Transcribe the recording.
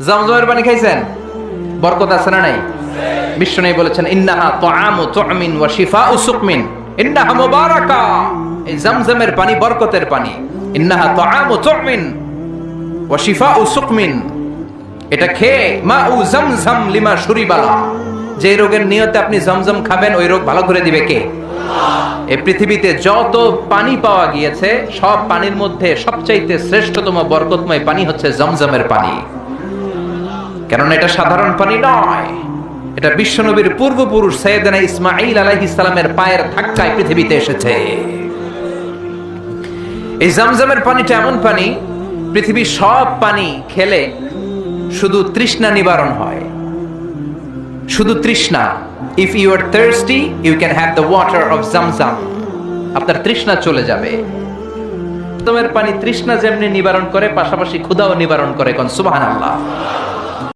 জমজমের পানি খাইছেন? বরকত আছে না নাই? বিশ্বনবী বলেছেন ইন্নাহা তুআমু তুমিন ওয়া শিফাউ সুকমিন, ইন্নাহা মুবারাকা। এই জমজমের পানি বরকতের পানি। ইন্নাহা তুআমু তুমিন ওয়া শিফাউ সুকমিন, এটা খেয়ে মাউ জমজম লিমা শুরিবালা, যে রোগের নিয়তে আপনি জমজম খাবেন ওই রোগ ভালো করে দিবে কে? এই পৃথিবীতে যত পানি পাওয়া গিয়েছে সব পানির মধ্যে সবচাইতে শ্রেষ্ঠতম বরকতময় পানি হচ্ছে জমজমের পানি। কেননা এটা সাধারণ পানি নয়, এটা বিশ্বনবীর পূর্বপুরুষ সাইয়েদনা ইসমাঈল আলাইহিস সালামের পায়ের ধাক্কায় পৃথিবীতে এসেছে। এই জমজমের পানিটা এমন পানি, পৃথিবীর সব পানি খেলে শুধু তৃষ্ণা নিবারণ হয়, শুধু তৃষ্ণা। If you are thirsty you can have the water of Zamzam, আপনার তৃষ্ণা চলে যাবে। জমজমের পানি তৃষ্ণা যেমনি নিবারণ করে, পাশাপাশি ক্ষুধাও নিবারণ করে। কোন সুবহানাল্লাহ।